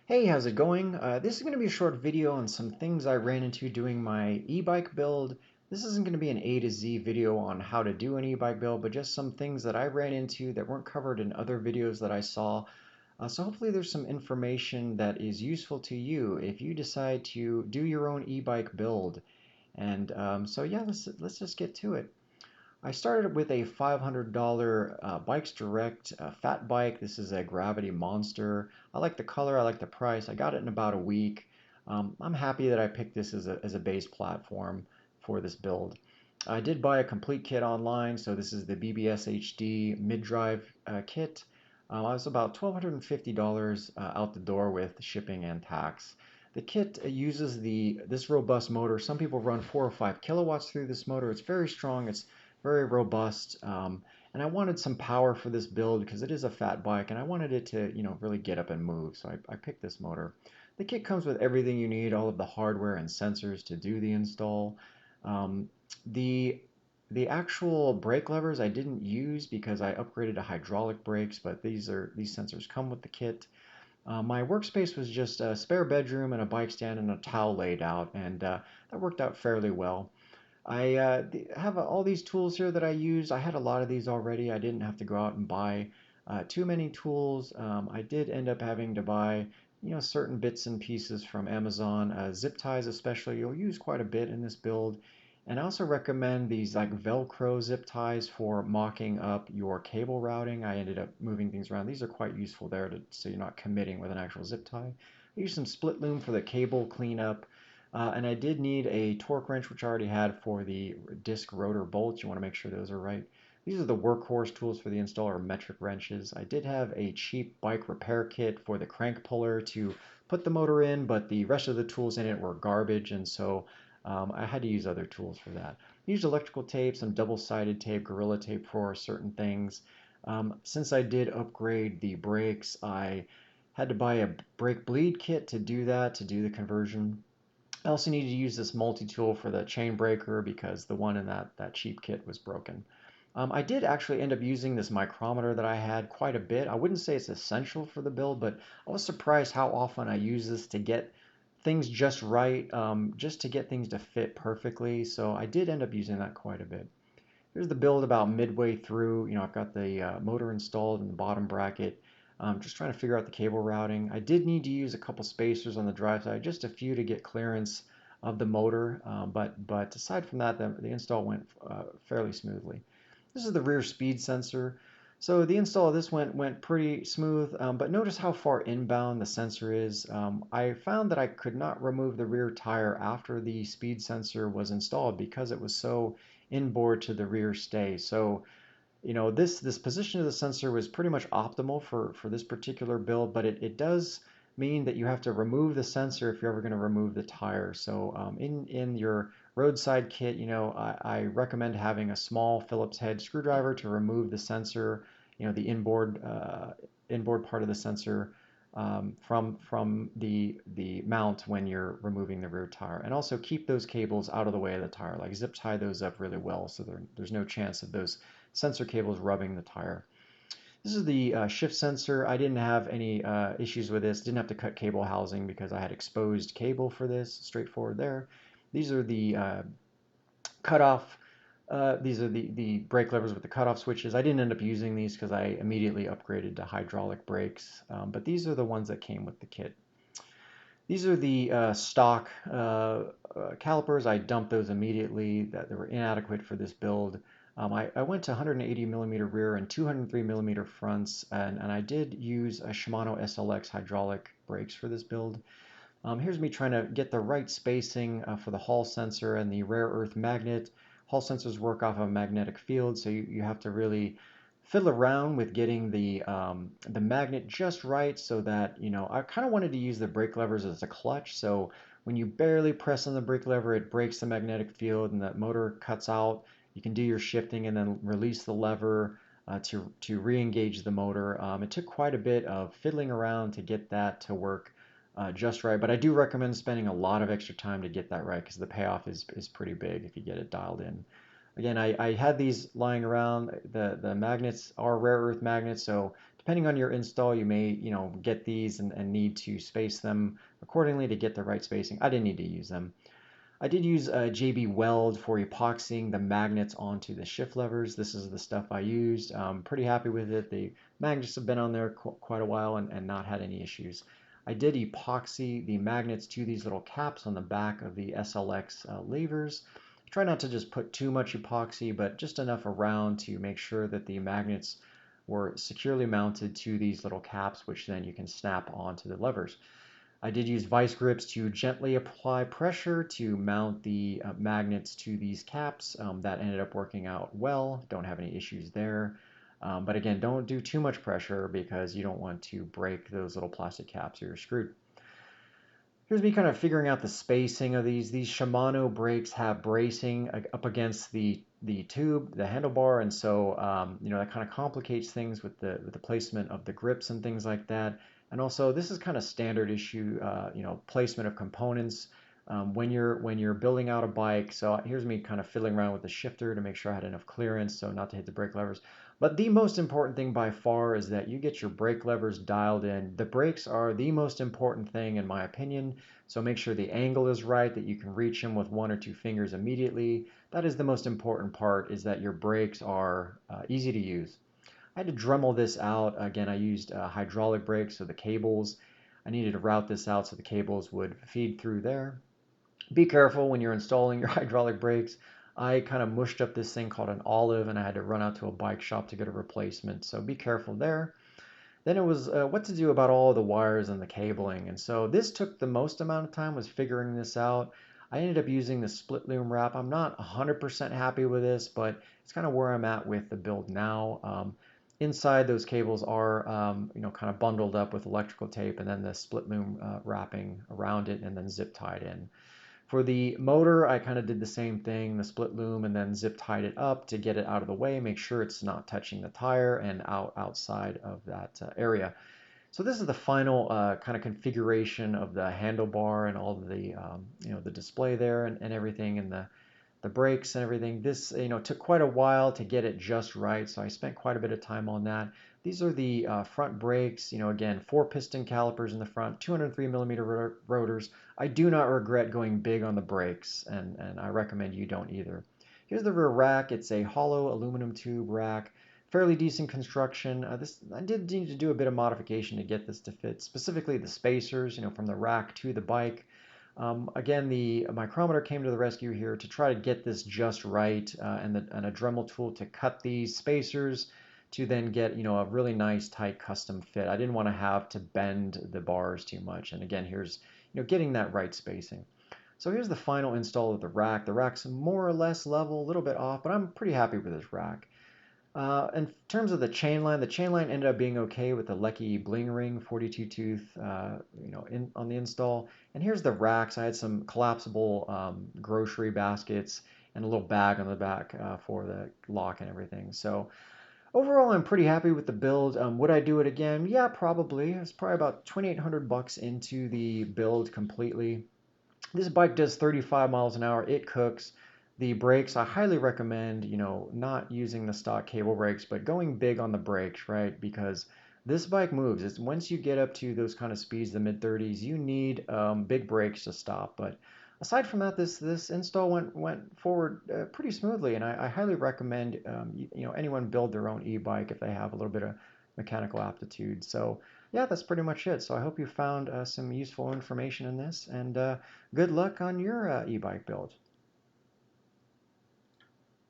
Hey, how's it going? This is going to be a short video on some things I ran into doing my e-bike build. This isn't going to be an A to Z video on how to do an e-bike build, but just some things that I ran into that weren't covered in other videos that I saw. So hopefully there's some information that is useful to you if you decide to do your own e-bike build. And so yeah, let's just get to it. I started with a $500 Bikes Direct fat bike. This is a Gravity Monster. I like the color, I like the price. I got it in about a week. I'm happy that I picked this as a base platform for this build. I did buy a complete kit online, so this is the BBSHD mid-drive kit. I was about $1,250 out the door with shipping and tax. The kit uses this robust motor. Some people run 4 or 5 kilowatts through this motor. It's very strong. It's very robust. And I wanted some power for this build because it is a fat bike and I wanted it to, really get up and move. So I picked this motor. The kit comes with everything you need, all of the hardware and sensors to do the install. Um, the the actual brake levers I didn't use because I upgraded to hydraulic brakes, but these sensors come with the kit. My workspace was just a spare bedroom and a bike stand and a towel laid out, and that worked out fairly well. I have all these tools here that I use. I had a lot of these already. I didn't have to go out and buy too many tools. I did end up having to buy, certain bits and pieces from Amazon. Zip ties especially, you'll use quite a bit in this build. And I also recommend these like Velcro zip ties for mocking up your cable routing. I ended up moving things around. These are quite useful there so you're not committing with an actual zip tie. I used some split loom for the cable cleanup. And I did need a torque wrench, which I already had for the disc rotor bolts. You want to make sure those are right. These are the workhorse tools for the installer metric wrenches. I did have a cheap bike repair kit for the crank puller to put the motor in, but the rest of the tools in it were garbage, and so I had to use other tools for that. I used electrical tape, some double-sided tape, Gorilla Tape for certain things. Since I did upgrade the brakes, I had to buy a brake bleed kit to do that, to do the conversion. I also needed to use this multi-tool for the chain breaker because the one in that cheap kit was broken. I did actually end up using this micrometer that I had quite a bit. I wouldn't say it's essential for the build, but I was surprised how often I use this to get things just right, just to get things to fit perfectly. So I did end up using that quite a bit. Here's the build about midway through. I've got the motor installed in the bottom bracket. Just trying to figure out the cable routing. I did need to use a couple spacers on the drive side, just a few to get clearance of the motor. But aside from that, the install went fairly smoothly. This is the rear speed sensor. So the install of this went pretty smooth, but notice how far inbound the sensor is. I found that I could not remove the rear tire after the speed sensor was installed because it was so inboard to the rear stay. So this position of the sensor was pretty much optimal for this particular build, but it does mean that you have to remove the sensor if you're ever going to remove the tire. So in your roadside kit, I recommend having a small Phillips head screwdriver to remove the sensor, the inboard part of the sensor from the mount when you're removing the rear tire. And also keep those cables out of the way of the tire, like zip tie those up really well so there's no chance of those sensor cables rubbing the tire. This is the shift sensor. I didn't have any issues with this. Didn't have to cut cable housing because I had exposed cable for this. Straightforward there. These are the cutoff. These are the brake levers with the cutoff switches. I didn't end up using these because I immediately upgraded to hydraulic brakes. But these are the ones that came with the kit. These are the stock calipers. I dumped those immediately. That they were inadequate for this build. I went to 180 millimeter rear and 203 millimeter fronts, and I did use a Shimano SLX hydraulic brakes for this build. Here's me trying to get the right spacing for the Hall sensor and the rare earth magnet. Hall sensors work off a magnetic field, so you have to really fiddle around with getting the magnet just right so that, I kind of wanted to use the brake levers as a clutch. So when you barely press on the brake lever, it breaks the magnetic field and the motor cuts out. You can do your shifting and then release the lever to re-engage the motor. It took quite a bit of fiddling around to get that to work just right, but I do recommend spending a lot of extra time to get that right because the payoff is pretty big if you get it dialed in. Again, I had these lying around. The magnets are rare earth magnets, so Depending on your install, you may, get these and need to space them accordingly to get the right spacing. I didn't need to use them. I did use JB Weld for epoxying the magnets onto the shift levers. This is the stuff I used. Pretty happy with it. The magnets have been on there quite a while and not had any issues. I did epoxy the magnets to these little caps on the back of the SLX levers. Try not to just put too much epoxy, but just enough around to make sure that the magnets were securely mounted to these little caps, which then you can snap onto the levers. I did use vice grips to gently apply pressure to mount the magnets to these caps. That ended up working out well. Don't have any issues there. But again, don't do too much pressure because you don't want to break those little plastic caps or you're screwed. Here's me kind of figuring out the spacing of these. These Shimano brakes have bracing up against the tube, the handlebar, and so that kind of complicates things with the placement of the grips and things like that. And also, this is kind of standard issue, placement of components when you're building out a bike. So here's me kind of fiddling around with the shifter to make sure I had enough clearance so not to hit the brake levers. But the most important thing by far is that you get your brake levers dialed in. The brakes are the most important thing in my opinion. So make sure the angle is right, that you can reach them with one or two fingers immediately. That is the most important part, is that your brakes are easy to use. I had to Dremel this out. Again, I used hydraulic brakes, so the cables, I needed to route this out so the cables would feed through there. Be careful when you're installing your hydraulic brakes. I kind of mushed up this thing called an olive and I had to run out to a bike shop to get a replacement, so be careful there. Then it was what to do about all the wires and the cabling, and so this took the most amount of time, was figuring this out. I ended up using the split loom wrap. I'm not 100% happy with this, but it's kind of where I'm at with the build now. Inside, those cables are kind of bundled up with electrical tape, and then the split loom wrapping around it and then zip tied in. For the motor, I kind of did the same thing, the split loom, and then zip tied it up to get it out of the way, make sure it's not touching the tire and outside of that area. So this is the final kind of configuration of the handlebar and all of the the display there and everything, and the brakes and everything. This took quite a while to get it just right, so I spent quite a bit of time on that. These are the front brakes, again, 4-piston calipers in the front, 203 millimeter rotors. I do not regret going big on the brakes, and I recommend you don't either. Here's the rear rack. It's a hollow aluminum tube rack. Fairly decent construction. I did need to do a bit of modification to get this to fit, specifically the spacers, from the rack to the bike. Again, the micrometer came to the rescue here to try to get this just right, and a Dremel tool to cut these spacers to then get a really nice tight custom fit. I didn't want to have to bend the bars too much, and again, here's getting that right spacing. So here's the final install of the rack. The rack's more or less level, a little bit off, but I'm pretty happy with this rack. In terms of the chain line ended up being okay with the Lecky Bling Ring 42 tooth, on the install. And here's the racks. I had some collapsible grocery baskets and a little bag on the back for the lock and everything. So overall, I'm pretty happy with the build. Would I do it again? Yeah, probably. It's probably about 2,800 bucks into the build completely. This bike does 35 miles an hour. It cooks. The brakes, I highly recommend, not using the stock cable brakes, but going big on the brakes, right? Because this bike moves. It's once you get up to those kind of speeds, the mid 30s, you need big brakes to stop. But aside from that, this install went forward pretty smoothly, and I highly recommend anyone build their own e-bike if they have a little bit of mechanical aptitude. So yeah, that's pretty much it. So I hope you found some useful information in this, and good luck on your e-bike build.